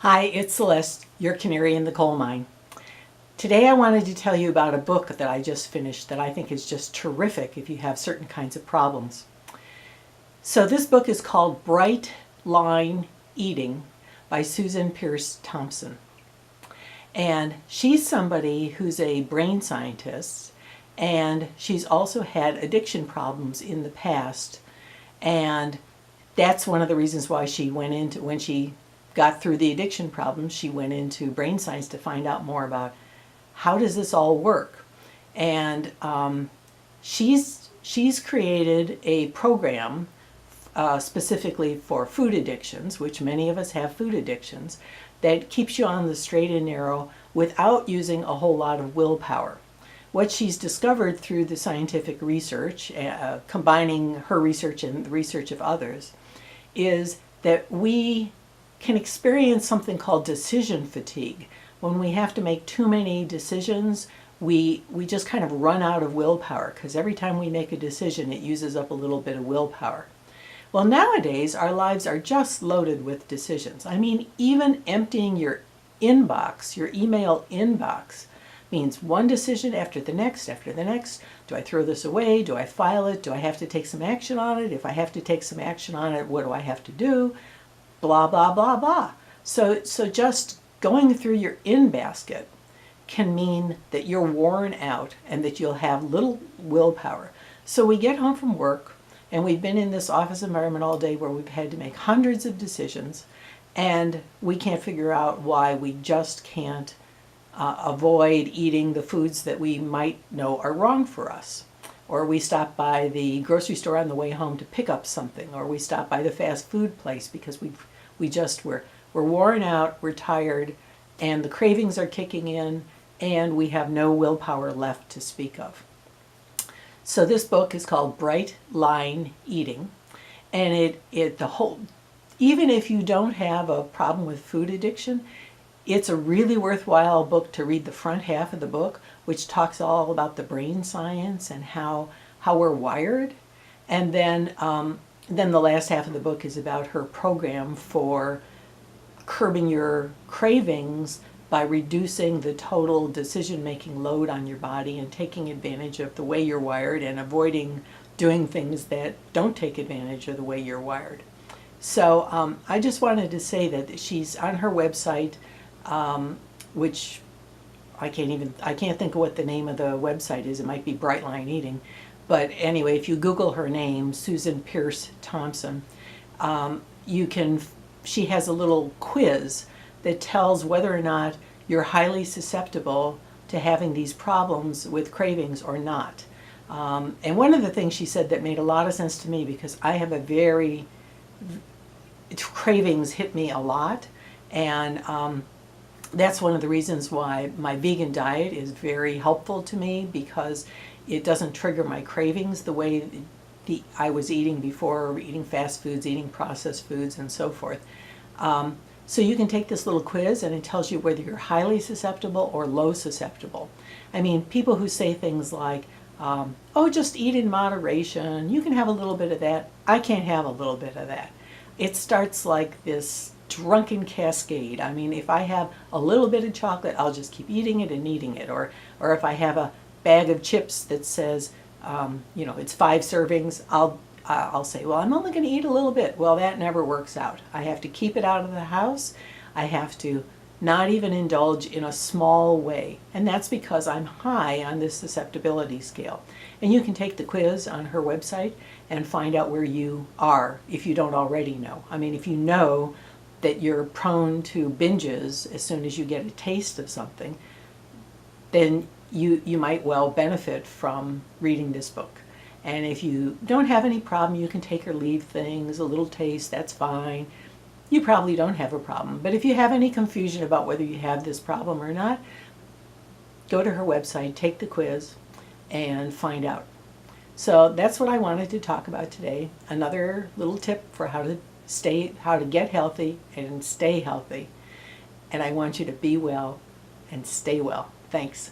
Hi, it's Celeste, your canary in the coal mine. Today I wanted to tell you about a book that I just finished that I think is just terrific if you have certain kinds of problems. So this book is called Bright Line Eating by Susan Peirce Thompson. And she's somebody who's a brain scientist, and she's also had addiction problems in the past. And that's one of the reasons why she went into, when she got through the addiction problems, she went into brain science to find out more about how does this all work. And she's created a program specifically for food addictions, which many of us have food addictions, that keeps you on the straight and narrow without using a whole lot of willpower. What she's discovered through the scientific research, combining her research and the research of others, is that we can experience something called decision fatigue. When we have to make too many decisions, we just kind of run out of willpower, because every time we make a decision, it uses up a little bit of willpower. Well, nowadays, our lives are just loaded with decisions. I mean, even emptying your inbox, your email inbox, means one decision after the next, after the next. Do I throw this away? Do I file it? Do I have to take some action on it? If I have to take some action on it, what do I have to do? Blah, blah, blah, blah. So just going through your in-basket can mean that you're worn out and that you'll have little willpower. So we get home from work, and we've been in this office environment all day where we've had to make hundreds of decisions, and we can't figure out why we just can't avoid eating the foods that we might know are wrong for us. Or we stop by the grocery store on the way home to pick up something, or we stop by the fast food place because we're worn out, we're tired, and the cravings are kicking in, and we have no willpower left to speak of. So this book is called Bright Line Eating, and even if you don't have a problem with food addiction, it's a really worthwhile book to read the front half of the book, which talks all about the brain science and how we're wired. And then the last half of the book is about her program for curbing your cravings by reducing the total decision-making load on your body and taking advantage of the way you're wired and avoiding doing things that don't take advantage of the way you're wired. So I just wanted to say that she's on her website, which I can't think of what the name of the website is. It might be Brightline Eating. But anyway, if you Google her name, Susan Peirce Thompson, she has a little quiz that tells whether or not you're highly susceptible to having these problems with cravings or not. And one of the things she said that made a lot of sense to me, because I have cravings hit me a lot, and that's one of the reasons why my vegan diet is very helpful to me, because it doesn't trigger my cravings the way I was eating before, eating fast foods, eating processed foods, and so forth. So you can take this little quiz, and it tells you whether you're highly susceptible or low susceptible. I mean, people who say things like, oh, just eat in moderation, you can have a little bit of that. I can't have a little bit of that. It starts like this drunken cascade. I mean, if I have a little bit of chocolate, I'll just keep eating it and eating it. Or if I have a bag of chips that says, it's 5 servings, I'll say, well, I'm only going to eat a little bit. Well, that never works out. I have to keep it out of the house. I have to not even indulge in a small way. And that's because I'm high on this susceptibility scale. And you can take the quiz on her website and find out where you are if you don't already know. I mean, if you know that you're prone to binges as soon as you get a taste of something, then you might well benefit from reading this book. And if you don't have any problem, you can take or leave things, a little taste, that's fine. You probably don't have a problem. But if you have any confusion about whether you have this problem or not, go to her website, take the quiz, and find out. So that's what I wanted to talk about today. Another little tip for how to get healthy and stay healthy. And I want you to be well and stay well. Thanks.